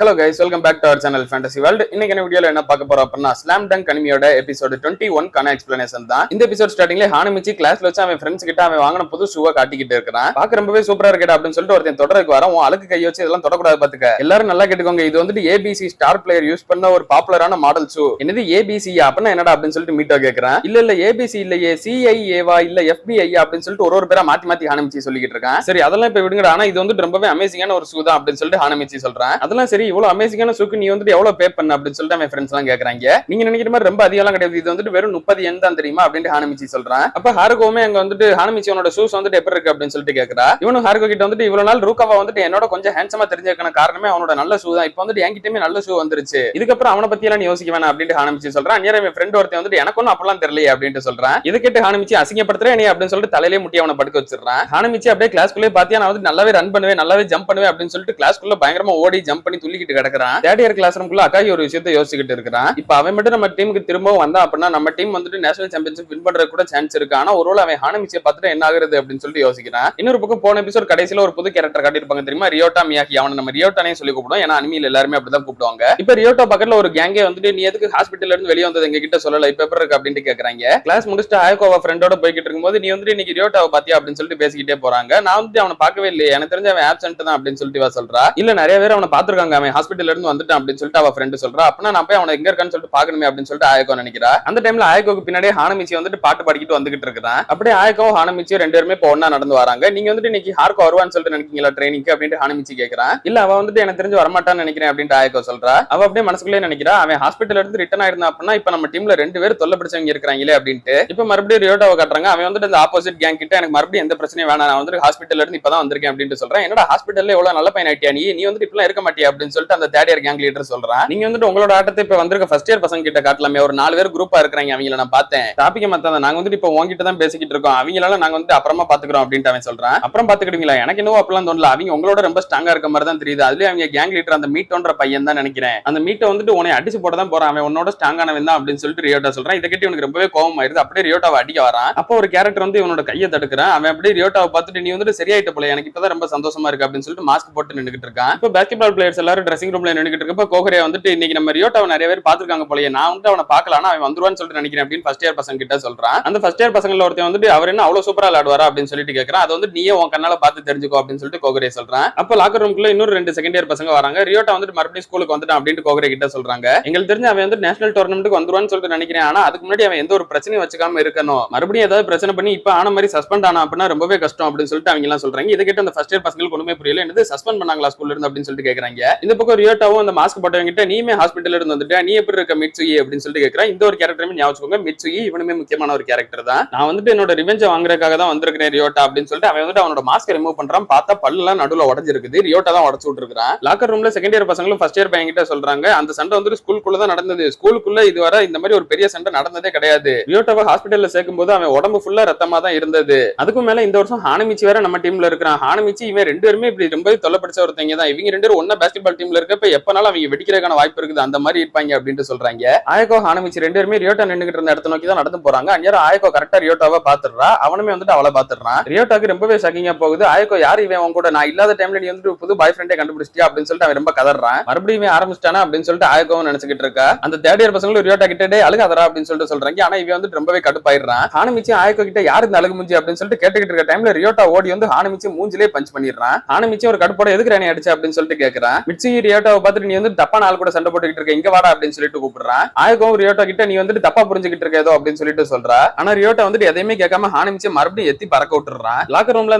Hello guys, welcome back to our channel Fantasy World. இன்னைக்கு என்ன வீடியோல என்ன பார்க்க போறோம் அப்படினா ஸ்லாம் டங்க் அனிமியோட எபிசோட் 21 கான எக்ஸ்பிளனேஷன் தான். இந்த எபிசோட் ஸ்டார்டிங்ல ஹானமிச்சி கிளாஸ்ல வச்சு அவன் ஃப்ரெண்ட்ஸ் கிட்ட அவன் வாங்குன புது ஷூவை காட்டிக்கிட்டு இருக்கான். பார்க்க ரொம்பவே சூப்பரா இருக்கடா அப்படினு சொல்லிட்டு ஒருத்தன் தொடருக்கு வரான். உன் அழுக்கு கை வச்சு இதெல்லாம் தொடக்கூடாது பாத்துக்க. எல்லாரும் நல்லா கேட்டுக்கோங்க. இது வந்துட்டு ABC ஸ்டார் பிளேயர் யூஸ் பண்ண ஒரு பாப்புலரான மாடல் ஷூ. என்னது ABC அப்படினா என்னடா அப்படினு சொல்லிட்டு மீட்டோ கேக்குறான். இல்ல ABC இல்லையே CIA வா இல்ல FBI அப்படினு சொல்லிட்டு ஒரு பேரா மாத்தி ஹானமிச்சி சொல்லிக்கிட்டு இருக்கான். சரி அதெல்லாம் இப்ப விடுங்கடா. ஆனா இது வந்துட்டு ரொம்பவே அமேசிங்கான ஒரு ஷூ தான் அப்படினு சொல்லிட்டு ஹானமிச்சி சொல்றான். அதெல்லாம் சரி இவ்வளவு அமேசிங்கான ஷூக்கு நீ வந்துட்டு எவ்வளவு பே பண்ண அப்படின்னு சொல்லிட்டு அவன் ஃப்ரெண்ட்ஸ் எல்லாம் கேக்குறாங்க. நீங்க நினைக்கிற மாதிரி ரொம்ப அதிகம்லாம் கிடையாது. இது வந்துட்டு வெறும் 30 yen தான் தெரியுமா அப்படின்னு ஹானமிச்சி சொல்றான். அப்ப ஹாருகோமே அங்க வந்துட்டு ஹானமிச்சி அவனோட ஷூஸ் வந்துட்டு எப்படி இருக்கு அப்படின்னு சொல்லிட்டு கேக்குறா. இவனும் ஹாருகோ கிட்ட வந்துட்டு இவ்வளவு நாள் ரூகாவா வந்துட்டு என்னோட கொஞ்சம் ஹேண்ட்ஸமா தெரிஞ்சிருக்கான காரணமே அவனோட நல்ல ஷூ தான். இப்போ வந்துட்டு என்கிட்டயுமே நல்ல ஷூ வந்துருச்சு. இதுக்கப்புறம் அவனை பத்தி எல்லாம் யோசிக்க வேணாம் அப்படின்னு ஹானமிச்சி சொல்றான். நேரா என் ஃப்ரெண்ட் ஒருத்தன் வந்துட்டு எனக்கு ஒன்னும் அப்பெல்லாம் தெரியலையே அப்படின்னு சொல்றான். இதை கேட்டு ஹானமிச்சி அசிங்கப்படுத்துறேன் நீ அப்படின்னு சொல்லிட்டு தலையிலே முட்டி அவனை படுக்க வச்சிடறான். ஹானமிச்சி அப்படியே கிளாஸ்க்குள்ளே பாத்தியா நான் வந்து நல்லாவே ரன் பண்ணுவேன் நல்லாவே ஜம்ப் பண்ணுவேன் அப்படின்னு சொல்லிட்டு கிளாஸ்க்குள்ள பயங்கரமா ஓடி ஜம்ப் பண்ணி துள்ளிக்கிட்டு கிடக்குறான். தேர்ட் இயர் கிளாஸ் ரூம்குள்ள அக்காகி ஒரு விஷயத்தை யோசிச்சுக்கிட்டு இருக்கான். இப்ப அவன் மட்டும் நம்ம டீமுக்கு திரும்பவும் வந்தா அப்படின்னா நம்ம டீம் வந்துட்டு நேஷனல் சாம்பியன்ஷிப் வின் பண்றது கூட சான்ஸ் இருக்கு. ஆனா ஒருவேளை அவன் ஹானமிச்சியை பார்த்துட்டு என்ன ஆகுறது அப்படின்னு சொல்லிட்டு யோசிக்கிறான். இன்னொரு பக்கம் போன எபிசோட் கடைசியில ஒரு புது கேரக்டர் காட்டியிருப்பாங்க தெரியுமா, ரியோட்டா மியாகி. அவனை நம்ம ரியோட்டானே சொல்லி கூப்பிடுவோம். ஏன்னா அனிமியில் எல்லாருமே அப்படிதான் கூப்பிடுவாங்க. இப்ப ரியோட்டா பக்கத்துல ஒரு கேங்கே வந்துட்டு நீ எதுக்கு ஹாஸ்பிட்டல்ல இருந்து வெளியே வந்தது எங்க கிட்ட சொல்லல இப்ப எப்படி இருக்கு அப்படின்னு கேக்குறாங்க. கிளாஸ் முடிச்சுட்டு ஆயக்கோவா ஃப்ரெண்டோட போய்கிட்டு இருக்கும்போது நீ வந்துட்டு இன்னைக்கு ரியோட்டாவை பாத்தியா அப்படின்னு சொல்லிட்டு பேசிக்கிட்டே போறாங்க. நான் வந்துட்டு அவனை பார்க்கவே இல்லையே, எனக்கு தெரிஞ்ச அவன் ஆப்சென்ட் தான் அப்படின்னு சொல்லிட்டு சொல்றா. இல்ல நிறைய பேர் அவனை பாத்துருக்காங்க, அவன் ஹாஸ்பிட்டல்ல இருந்து வந்துட்டான் அப்படின்னு சொல்லிட்டு அவ ஃப்ரெண்ட் சொல்றா. அப்படின்னா நான் போய் அவனை எங்க இருக்கான்னு சொல்லிட்டு பாக்கணுமே அப்படின்னு சொல்லிட்டு ஆயக்கோ நினைக்கிறா. அந்த டைம்ல ஆயக்கோக்கு பின்னாடியே ஹானமிச்சி வந்துட்டு பாட்டு பாடிக்கிட்டு வந்துகிட்டு இருக்கான். அப்படியே ஆயக்கோ ஹானமிச்சி ரெண்டு பேருமே இப்போ ஒண்ணா நடந்து வராங்க. நீங்க வந்துட்டு இன்னைக்கு ஹார்கோ வருவான்னு சொல்லிட்டு நினைக்கீங்களா ட்ரைனிங்க்கு அப்படின்னு ஹானமிச்சி கேக்குறான். இல்ல அவ வந்துட்டு எனக்கு தெரிஞ்சு வரமாட்டான்னு நினைக்கிறேன் அப்படின்னு ஆயக்கோ சொல்றா. அவ அப்படியே மனசுக்குள்ளே நினைக்கிறா அவன் ஹாஸ்பிட்டல்ல இருந்து ரிட்டர்ன் ஆயிருந்தா அப்படின்னா இப்ப நம்ம டீம்ல ரெண்டு பேர் தொல்லை பிடிச்சவங்க இருக்காங்களே அப்படின்ட்டு. இப்ப மறுபடியும் ரியோட்டாவை காட்டுறாங்க. அவன் வந்துட்டு இந்த ஆப்போசிட் கேங் கிட்ட எனக்கு மறுபடியும் எந்த பிரச்சனையும் வேணாம், நான் வந்துட்டு ஹாஸ்பிட்டல்ல இருந்து இப்பதான் வந்திருக்கேன் அப்படின்னு சொல்றேன். என்னடா ஹாஸ்பிட்டல்ல எவ்வளவு நல்ல பையன் ஆயிட்டியா நீ வந்துட்டு இப்பெல்லாம் இருக்க மாட்டியா அப்படின்னு சொல்லிட்டு அந்த தேர்ட் இயர் கேங் லீடர் சொல்றான். நீங்க வந்துட்டு உங்களோட ஆட்டத்தை இப்ப வந்திருக்க ஃபர்ஸ்ட் இயர் பசங்க கிட்ட காட்டலாமே, ஒரு 4 பேர் குரூப்பா இருக்காங்க அவங்கள நான் பார்த்தேன். டாபிக் மத்தாத நாங்க வந்துட்டு இப்ப உங்ககிட்ட தான் பேசிக்கிட்டு இருக்கோம், அவங்களால நாங்க வந்துட்டு அப்புறமா பாத்துக்கிறோம் அப்படின்ட்டு அவன் சொல்றான். அப்புறம் பாத்துக்கிட்டீங்களா எனக்கு இன்னும் அப்பெல்லாம் தோணல, அவங்க உங்களோட ரொம்ப ஸ்ட்ராங்கா இருக்க மாதிரி தான் தெரியுது. அதுலயே அவங்க கேங் லீடர் அந்த மீட்டோன்ற பையன் தான் நினைக்கிறேன். அந்த மீட்டை வந்துட்டு உன்னை அடிச்சு போட தான் போறான், அவன் உன்னோட ஸ்ட்ராங்கானவன் தான் அப்படின்னு சொல்லிட்டு ரியோட்டா சொல்றான். இதை கேட்டு இவனுக்கு ரொம்பவே கோவம் ஆயிருது. அப்படியே ரியோட்டாவை அடிக்க வரான். அப்போ ஒரு கேரக்டர் வந்து இவனோட கையை தடுக்கிறான். அவன் அப்படியே ரியோட்டாவை பார்த்துட்டு நீ வந்துட்டு சரியாயிட்ட போல, எனக்கு இப்பதான் ரொம்ப சந்தோஷமா இருக்கு அப்படின்னு சொல்லிட்டு மாஸ்க் போட்டு நின்னுகிட்டு இருக்கான். இப்போ பாஸ்கெட்பால் பிளேயர்ஸ் எல்லாரும் ட்ரெஸ்ஸிங் ரூம்ல நின்னுகிட்டு இருக்கப்ப கோகரே வந்துட்டு இன்னைக்கு நம்ம ரியோட்டாவை நிறைய பேர் பாத்துருக்காங்க போலயே, நான் வந்து அவனை பார்க்கலாம் அவன் வந்துருவான்னு சொல்லிட்டு நினைக்கிறேன் அப்படின்னு ஃபர்ஸ்ட் இயர் பசங்க கிட்ட சொல்றான். அந்த ஃபர்ஸ்ட் இயர் பசங்கள்ல ஒருத்தன் வந்துட்டு அவர் என்ன அவ்வளவு சூப்பரா விளையாடுவாரா அப்படின்னு சொல்லிட்டு கேட்கறான். அது வந்து நீயே உன் கண்ணால பார்த்து தெரிஞ்சுக்கோ அப்படின்னு சொல்லிட்டு கோகரே சொல்றான். அப்ப லாக்கர் ரூம்குள்ள இன்னொரு 2 செகண்ட் இயர் பசங்க வராங்க. ரியோட்டா வந்துட்டு மறுபடியும் ஸ்கூலுக்கு வந்துட்டான் அப்படின்னு கோகரே கிட்ட சொல்றாங்க. எங்களுக்கு தெரிஞ்சு அவன் வந்து நேஷனல் டோர்னமெண்ட்டுக்கு வந்துருவான்னு சொல்லிட்டு நினைக்கிறேன். ஆனா அதுக்கு முன்னாடி அவன் எந்த ஒரு பிரச்சனையும் வச்சுக்காம இருக்கணும், மறுபடியும் ஏதாவது பிரச்சனை பண்ணி இப்ப ஆன மாதிரி சஸ்பெண்ட் ஆனா அப்படின்னா ரொம்பவே கஷ்டம் அப்படின்னு சொல்லிட்டு அவங்க எல்லாம் சொல்றாங்க. இதை கேட்டு அந்த ஃபர்ஸ்ட் இயர் பசங்களுக்கு ஒண்ணுமே புரியல, என்னது சஸ்பெண்ட் பண்ணாங்களா ஸ்கூல்ல இருந்து அப்படின்னு சொல்லிட்டு கேக்குறாங்க. இந்த பக்கம் ரியோட்டாவும் அந்த மாஸ்க் போட்டவங்க கிட்ட நீமே ஹாஸ்பிட்டல்ல இருந்து வந்துட்டு நீ எப்படி இருக்க மிட்சுயி அப்படின்னு சொல்லிட்டு கேக்குறான். இந்த ஒரு கேரக்டருமே ஞாபகம் மிட்சுயி இவனுமே முக்கியமான ஒரு கேரக்டர் தான். நான் வந்துட்டு என்னோட ரிவெஞ்ச் வாங்குறதுக்காக தான் வந்திருக்கேன் ரியோட்டா அப்படின்னு சொல்லிட்டு அவன் வந்துட்டு அவனோட மாஸ்க் ரிமூவ் பண்றான். பார்த்தா பல்லாம் நடுவுல உடஞ்சிருக்குது. ரியோட்டா தான் உடச்சு விட்டுருக்கான். லாக்கர் ரூம்ல செகண்ட் இயர் பசங்களும் ஃபர்ஸ்ட் இயர் பையன் கிட்ட சொல்றாங்க அந்த சண்டை வந்துட்டு ஸ்கூலுக்குள்ள தான் நடந்தது, ஸ்கூலுக்குள்ள இதுவரை இந்த மாதிரி ஒரு பெரிய சண்டை நடந்ததே கிடையாது. ரியோட்டாவை ஹாஸ்பிட்டல்ல சேர்க்கும் போது அவன் உடம்பு ஃபுல்லா ரத்தமா தான் இருந்தது. அதுக்கும் மேல இந்த வருஷம் ஹானமிச்சி வேற நம்ம டீம்ல இருக்கிறான். ஹானமிச்சி இவன் ரெண்டு பேருமே இப்படி ரொம்ப தொல்லைப்படுச்ச ஒருத்தங்க தான். இவங்க ரெண்டு பேரும் ஒன்னா பாஸ்கெட்பால் டீம்ல இருக்கப்ப எப்பனாலும் அவங்க வெடிக்கிறதுக்கான வாய்ப்பு இருக்குது, அந்த மாதிரி இருப்பாங்க அப்படின்னு சொல்றாங்க. ஆயக்கோ ஹானமிச்சி ரெண்டு பேருமே ரியோட்டா நின்னுகிட்டு இருந்த இடத்த நோக்கி தான் நடந்து போறாங்க. அந்நேரம் ஆயக்கோ கரெக்டா ரியோட்டாவை பாத்துறா. அவனுமே வந்துட்டு அவளை பாத்துறான். ரியோட்டாக்கு ரொம்பவே ஷாக்கிங்கா போகுது. ஆயக்கோ யார் இவன் உன் கூட நான் இல்லாத டைம்ல நீ வந்துட்டு புது பாய் ஃப்ரெண்டே கண்டுபிடிச்சிட்டியா அப்படின்னு சொல்லிட்டு அவன் ரொம்ப கதறான். மறுபடியும் ஆரம்பிச்சிட்டானா அப்படின்னு சொல்லிட்டு ஆயக்கோவும் நினைச்சுக்கிட்டு இருக்கா. அந்த தேர்ட் இயர் பசங்களும் ரியோட்டா கிட்டே அழுகாதரா அப்படின்னு சொல்லிட்டு சொல்றாங்க. ஆனா இவன் வந்துட்டு ரொம்பவே கடுப்பாயிடுறான். ஹானமிச்சி ஆயக்கோ கிட்ட யாரு இந்த அழுகு மூஞ்சி அப்படின்னு சொல்லிட்டு கேட்டுக்கிட்டு இருக்க டைம்ல ரியோட்டா ஓடி வந்து ஹானமிச்சி மூஞ்சிலே பஞ்ச் பண்ணிடுறான். ஹானமிச்சி ஒரு கடுப்போட எதுக்கு நீ அடிச்ச அப்படின்னு சொல்லிட்டு கேக்குறான். மிட்சி ரியோட்டாவை பார்த்துட்டு நீ வந்து தப்பான ஆள் கூட சண்டை போட்டுக்கிட்டு இருக்க, இங்க வாடா அப்படின்னு சொல்லிட்டு கூப்பிடுறான். ஆயக்கோ ரியோட்டா கிட்ட நீ வந்துட்டு தப்பா புரிஞ்சுக்கிட்டு இருக்க ஏதோ அப்படின்னு சொல்லிட்டு சொல்றா. ஆனா ரியோட்டா வந்துட்டு எதையுமே கேட்காம ஹானமிச்சி மறுபடியும் எத்தி பறக்க விட்டுறான். லாக்கர் ரூம்ல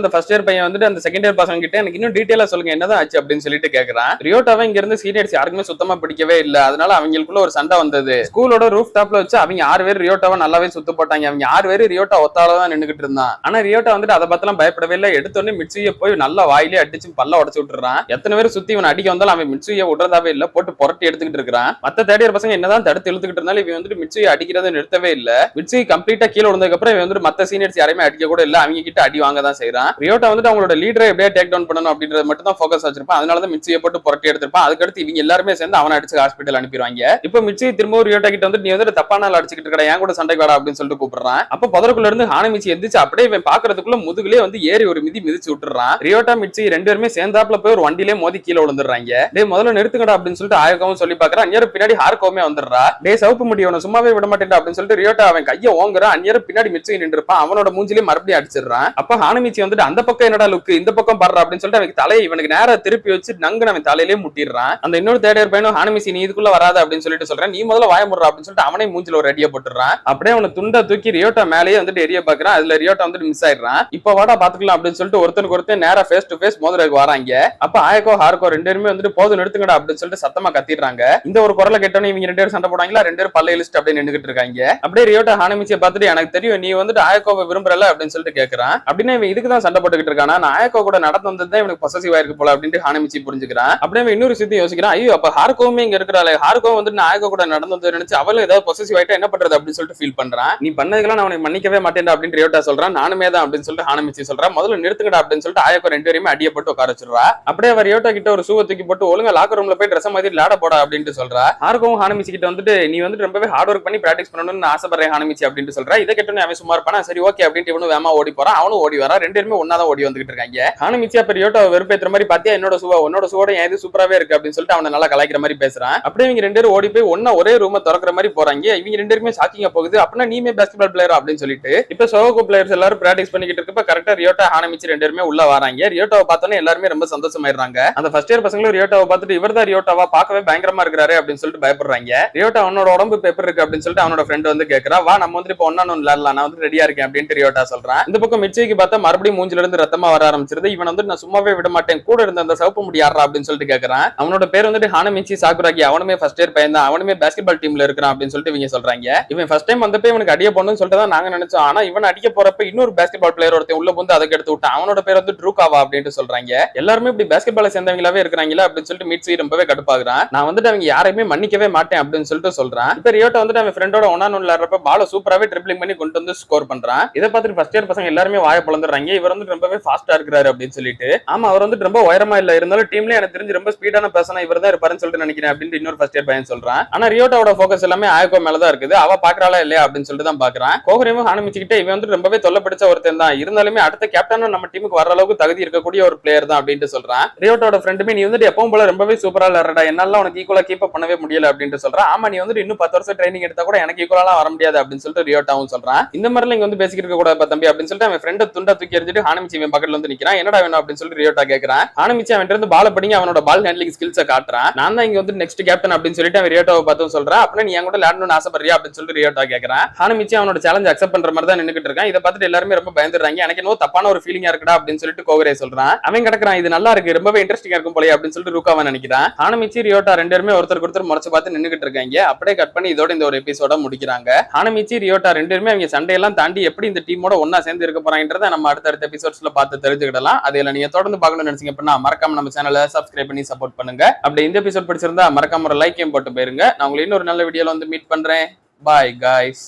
அந்த ஃபர்ஸ்ட் இயர் பையன் வந்துட்டு அந்த செகண்ட் இயர் பசங்க கிட்ட எனக்கு இன்னும் டீடைலா சொல்லுங்க என்னதான் ஆச்சு அப்படின்னு சொல்லிட்டு கேக்குறான். ரியோட்டாவை இங்க இருந்து சீனியர்ஸ் யாருக்குமே சுத்தமா பிடிக்கவே இல்ல, அதனால அவங்களுக்குள்ள ஒரு சண்டை வந்தது. ஸ்கூலோட ரூஃப் டாப்ல வச்சு அவங்க 6 பேர் ரியோட்டாவை நல்லாவே சுத்து போட்டாங்க. அவங்க 6 பேர் ரியோட்டா ஒத்தால தான் நின்னுகிட்டு இருந்தான். ஆனா ரியோட்டா வந்துட்டு அதை பத்தலாம் பயப்படவே இல்லை. எடுத்தோடனே மிட்சுயை போய் நல்லா வாயிலே அடிச்சு பல்ல உடச்சு விட்டுறான். எத்தனை பேர் சுத்தி இவன் அடிக்க வந்தாலும் அவன் மிட்சுயை விடுறதாவே இல்ல, போட்டு புரட்டி எடுத்துக்கிட்டு இருக்கான். மத்த தேர்ட் இயர் பசங்க என்னதான் தடுத்து இழுத்துக்கிட்டு இருந்தாலும் இவன் வந்துட்டு மிட்சுயை அடிக்கிறத நிறுத்தவே இல்ல. மிட்சுயை கம்ப்ளீட்டா கீழே விழுந்ததுக்கு அப்புறம் இவன் வந்துட்டு மத்த சீனியர்ஸ் யாரையுமே அடிக்க கூட இல்ல, அவங்க கிட்ட அடி வாங்க தான் செய்யறான். ரியோட்டா வந்துட்டு அவங்களோட லீடரை எப்படியே டேக் டவுன் பண்ணணும் அப்படின்றது மட்டும் தான் ஃபோக்கஸ் வச்சிருப்பான். அதனாலதான் மிட்சுயை போட்டு புரட்டி எடுத்திருப்பான். அதுக்கடுத்து இவங்க எல்லாருமே சேர்ந்து அவனை அடிச்சு ஹாஸ்பிட்டல் அனுப்பிடுவாங்க. இப்ப மிட்சுயை திரும்ப ரியோட்டா கிட்ட வந்து நீ வந்துட்டு தப்பான ஆள் அடிச்சுக்கிட்டு இருக்கா, என் கூட சண்டைக்கு வாடா அப்படின்னு சொல்லிட்டு கூப்பிடுறான். அப்ப புதருக்குள்ள இருந்து ஹானமிச்சி எந்திரிச்சு அப்படியே இவன் பாக்குறதுக்குள்ள முதுகுலயே வந்து ஏறி ஒரு மிதி மிதிச்சு விட்டுறான். ரியோட்டா மிட்சுயை ரெண்டு பேருமே சேர்ந்தாப்புல போய் ஒரு வண்டியிலே மோதி கீழே விழுந்துடுறாங்க. டே முதல்ல நிறுத்துங்கடா அப்படின்னு சொல்லிட்டு ஆயக்காவும் சொல்லி பாக்குறான். அந்நேரம் பின்னாடி ஹார்கோவுமே வந்துடுறா. டே சவுப்பு முடியவன சும்மாவே விட மாட்டேன் அப்படின்னு சொல்லிட்டு ரியோட்டா அவன் கையை ஓங்குறான். அந்நேரம் பின்னாடி மிச்சி நின்று இருப்பான். அவனோட மூஞ்சிலே மறுபடியும் அடிச்சிடறான். அப்ப ஹானமிச்சி வந்துட்டு அந்த பக்கம் என்னடா லுக்கு இந்த பக்கம் பாடுறா அப்படின்னு சொல்லிட்டு அவனுக்கு தலையை இவனுக்கு நேரா திருப்பி வச்சு நங்குன்னு அவன் தலையிலே முட்டிடுறான். அந்த இன்னொரு தேர்ட் பையனும் ஹானமிச்சி நீ இதுக்குள்ள வராத அப்படின்னு சொல்லிட்டு சொல்றேன், நீ முதல்ல வாய முடுறா அப்படின்னு சொல்லிட்டு அவனே மூஞ்சில ஒரு அடியை போட்டுறான். அப்படியே அவனை துண்டா தூக்கி ரியோட்டா மேலேயே வந்துட்டு எரிய பாக்குறான். அதுல ரியோட்டா வந்துட்டு மிஸ் ஆயிடுறான். இப்ப வாடா பாத்துக்கலாம் அப்படின்னு சொல்லிட்டு ஒருத்தனுக்கு ஒருத்தன் நேரா ஃபேஸ் டு ஃபேஸ் மோதுறதுக்கு வராங்க. அப்ப ஆயக்கோ ஹார்கோ ரெண்டு பேருமே வந்துட்டு போதும் நிறுத்துங்கடா அப்படின்னு சொல்லிட்டு சத்தமா கத்திடுறாங்க. இந்த ஒரு குரலை கேட்டோன்னு இவங்க ரெண்டு பேரும் சண்டை போடாங்களா, ரெண்டு பேரும் பல்ல இழுச்சிட்டு அப்படியே நின்னுகிட்டு இருக்காங்க. அப்படியே ரியோட்டா ஹானமிச்சியை பார்த்துட்டு எனக்கு தெரியும் நீ வந்துட்டு ஆயக்கோவை விரும்புறல அப்படின்னு சொல்லிட்டு கேட்கறான். அப்படின்னா இவன் இதுக்கு தான் சண்டை போட்டுக்கிட்டு இருக்கானா, நான் ஆயக்கோ கூட நடந்து வந்ததுதான் இவனுக்கு பொசசிவா இருக்கு போல அப்படின்ட்டு ஹானமிச்சி புரிஞ்சுக்கிறான். அப்படியே இன்னொரு விஷயத்தை யோசிக்கிறான், ஐயோ அப்ப ஹார்கோவுமே இங்க இருக்கிறாள், ஹார்கோ வந்துட்டு நான் ஆயக்கோ கூட நடந்து வந்து நினைச்சு அவளும் ஏதாவது பொசசிவ் ஆயிட்டா என்ன பண்றது அப்படின்னு சொல்லிட்டு ஃபீல் பண்றான். நீ பண்ணதுக்கெல்லாம் நான் அவனை மன்னிக்கவே மாட்டேன் அப்படின்னு ரியோட்டா சொல்றான். நானுமே தான் அப்படின்னு சொல்லிட்டு ஹானமிச்சி சொல்றான். முதல்ல நிறுத்துக்கடா அப்படின்னு சொல்லிட்டு ஆயக்கோ ரெண்டு பேருமே அடியை போட்டு உட்கார வச்சிருவா. அப்படியே அவர் ரியோட்டா கிட்ட ஒரு சூவை தூக்கி போட்டு ஒழுங்கா லாக்கர் ரூம்ல போய் ட்ரெஸ் மாதிரி லாட போடா அப்படின்னு சொல்றா. ஹார்கோவும் ஹானமிச்சி கிட்ட வந்துட்டு நீ வந்துட்டு ரொம்பவே ஹார்ட் ஒர்க் பண்ணி பிராக்டிஸ் பண்ணணும்னு ஆசைப்படுறேன் ஹானமிச்சி அப்படின்னு சொல்றா. இதை கேட்டோன்னு அவன் சும்மா இருப்பானா, சரி ஓகே அப்படின்ட்டு இவனும் வேமா ஓடி போறான். அவனும் ஓடி வரா. ரெண்டு பேருமே ஒன்னா தான் ஓடி வந்துகிட்டு இருக்காங்க. ஹானமிச்சி அப்ப ரியோட்டா வெறுப்பேத்துற மாதிரி பாத்தியா என்னோட சுவா உன்னோட சுவோட ஏது சூப்பராவே இருக்கு அப்படின்னு சொல்லிட்டு அவனை நல்லா கலாய்க்கிற மாதிரி பேசுறான். அப்படியே இவங்க ரெண்டு பேரும் ஓடி போய் ஒன்னா ஒரே ரூமை திறக்கிற மாதிரி போறாங்க. இவங்க ரெண்டு பேருமே ஷாக்கிங்கா போகுது. அப்படின்னா நீமே பாஸ்கெட்பால் பிளேயர் அப்படின்னு சொல்லிட்டு இப்ப சோகோ பிளேயர்ஸ் எல்லாரும் பிராக்டிஸ் பண்ணிக்கிட்டு இருக்கப்ப கரெக்டா ரியோட்டா ஹானமிச்சி ரெண்டு பேருமே உள்ள வராங்க. ரியோட்டாவை பார்த்தோன்னே எல்லாருமே ரொம்ப சந்தோஷமாயிடுறாங்க. அந்த ஃபர்ஸ்ட் இயர் பசங்களும் ரியோட்டாவை பார்த்துட்டு இவர் தான் ரியோட்டாவா பார்க்கவே பயங்கரமா இருக்கிறாரு அப்படின்னு சொல்லிட்டு பயப்படுறாங்க. ரியோட்டா அவனோட உடம்பு பேப்பர் இருக்கு அப்படின்னு சொல்லிட்டு அவனோட ஃப்ரெண்ட் வந்து கேட்கறா, வா நம்ம வந்து இப்போ ஒன்னு விளையாடலாம், நான் வந்து ரெடியா இருக்கேன் அப்படின்னு ரியோட்டா சொல்றான். இந்த பக்கம் மிச்சிக்கு பார்த்தா மறுபடியும் மூஞ்சில இருந்து ரத்தமா வர ஆரம்பிச்சிருது. இவன் வந்து நான் சும்மாவே விட மாட்டேன், கூட இருந்த அந்த சவுப்பு முடி யாரா அப்படின்னு சொல்லிட்டு கேட்கறான். அவனோட பேர் வந்துட்டு ஹானமிச்சி சாகுராகி. அவனுமே ஃபர்ஸ்ட் இயர் பையன் தான், அவனுமே பாஸ்கெட்பால் டீம்ல இருக்கிறான் அப்படின்னு சொல்லிட்டு இவங்க சொல்றாங்க. இவன் ஃபர்ஸ்ட் டைம் வந்தப்ப இவனுக்கு அடிய போடணும்னு சொல்லிட்டு தான் நாங்க நினைச்சோம். ஆனா இவன் அடிக்க போறப்ப இன்னொரு பாஸ்கெட்பால் பிளேயர் ஒருத்தன் உள்ள வந்து அதுக்கு எடுத்து விட்டான். அவனோட பேர் வந்து ட்ரூகாவா அப்படின்னு சொல்றாங்க. எல்லாருமே இப்படி பாஸ்கெட்பால சேர்ந்தவங்களாவே இருக்கிறாங்களா அப்படின்னு சொல்லிட்டு மிட்சி ரொம்பவே கடுப்பாகிறான். நான் வந்துட்டு அவங்க யாரையுமே மன்னிக்கவே மாட்டேன் அப்படின்னு சொல்லிட்டு சொல்றான். இப்ப ரியோட்டா வந்துட்டு அவன் ஃப்ரெண்டோட ஒன் விளையாடுறப்ப பால சூப்பராவே ட்ரிப்ளிங் பண்ணி கொண்டு வந்து ஸ்கோர் பண்றான். இதை பார்த்துட்டு ஃபர்ஸ்ட் இயர் பசங்க எல்லாருமே வாய பிளந்துறாங்க. இவர் வந்து ரொம்பவே ஃபாஸ்டா இருக்கிறாரு அப்படின்னு சொல்லிட்டு. ஆமா அவர் வந்து ரொம்ப உயரமா இல்ல, இருந்தாலும் டீம்ல எனக்கு தெரிஞ்சு ரொம்ப ஸ்பீடான பர்சனா இவர் தான் இருப்பாருன்னு சொல்லிட்டு நினைக்கிறேன் அப்படின்னு இன்னொரு ஃபர்ஸ்ட் இயர் பையன் சொல்றான். ஆனா ரியோட்டாவோட ஃபோக்கஸ் எல்லாமே ஆயக்கோ மேலதான் இருக்குது. அவ பாக்குறாளா இல்லையா அப்படின்னு சொல்லிட்டு தான் பாக்குறான். கோகரேவும் ஹானமிச்சிக்கிட்ட இவன் வந்து ரொம்பவே தொல்லை பிடிச்ச ஒருத்தன் தான், இருந்தாலுமே அடுத்த கேப்டனும் நம்ம டீமுக்கு வர அளவுக்கு தகுதி இருக்கக்கூடிய ஒரு பிளேயர் தான் அப்படின்ட்டு சொல்றான். ரியோட்டாவோட ஃப்ரெண்டுமே நீ வந்துட்டு எப்பவும் போல ரொம்பவே சூப்பரா விளையாடுறா, என்னால உனக்கு ஈக்குவலா கீப் அப் பண்ணவே முடியல அப்படின்னு சொல்றான். ஆமா நீ வந்து இன்னும் 10 வருஷம் ட்ரைனிங் எடுத்தா கூட எனக்கு ஈக்குவலா வர முடியாது அப்படின்னு சொல்லிட்டு ரியோட்டாவும் சொல்றான். இந்த மாதிரி இங்க வந்து பேசிக்கிட்டு இருக்க கூட தம்பி அப்படின்னு சொல்லிட்டு அவன் ஃப்ரெண்ட் துண்டா தூக்கி எறிஞ்சிட்டு ஹானமிச்சி இவன் பக்கத்துல வந்து நிக்கிறான். என்னடா வேணும் அப்படின்னு சொல்லிட்டு ரியோட்டா கேக்குறான். ஹானமிச்சி அவன் இருந்து பால் படிங்க அவனோட பால் ஹேண்ட்லிங் ஸ்கில்ஸை காட்டுறான். நான் தான் இங்க வந்து நெக்ஸ்ட் கேப்டன் அப்படின்னு சொல்லிட்டு அவன் ரியோட்டாவை பார்த்து சொல்றான். அப்படின்னா நீ என் கூட விளையாடணும்னு ஆசைப்படுறியா அப்படின்னு சொல்லிட்டு ரியோட்டா கேக்குறான். ஹானமிச்சி அவனோட சேலஞ்ச் அக்செப்ட் பண்ற மாதிரி தான் நின்னுட்டு இருக்கான். இதை பார்த்துட்டு எல்லாருமே ரொம்ப பயந்துடுறாங்க. எனக்கு இன்னும் தப்பான ஒரு ஃபீலிங்கா இருக்குடா அப்படின்னு சொல்லிட்டு கோகரே சொல்றான். அவன் கிடக்குறான் இது நல்லா இருக்கு ரொம்பவே இன்ட்ரெஸ்டிங்கா இருக்கும் போல அப்படின்னு சொல்லிட்டு ரூகாவா நினைக்கிறான். ஹானமிச்சி ரியோட்டா ரெண்டு பேருமே ஒருத்தருக்கு ஒருத்தர் முறைச்சு பார்த்து நின்னுகிட்டு இருக்காங்க. அப்படியே கட் பண்ணி இதோட இந்த ஒரு எபிசோட முடிக்கிறாங்க. ஹானமிச்சி ரியோட்டா ரெண்டு பேருமே அவங்க சண்டையெல்லாம் தாண்டி எப்படி இந்த டீமோட ஒன்னா சேர்ந்து இருக்க போறாங்கன்றத நம்ம அடுத்த எபிசோட்ஸ்ல பார்த்து தெரிஞ்சுக்கிடலாம். அதுல நீங்க தொடர்ந்து பார்க்கணும்னு நினைச்சீங்க அப்படின்னா மறக்காம நம்ம சேனலை சப்ஸ்கிரைப் பண்ணி சப்போர்ட் பண்ணுங்க. அப்படி இந்த எபிசோட் பிடிச்சிருந்தா மறக்காம ஒரு லைக்கையும் போட்டு போயிருங்க. நான் உங்களை இன்னொரு நல்ல வீடியோல வந்து மீட் பண்றேன். Bye guys.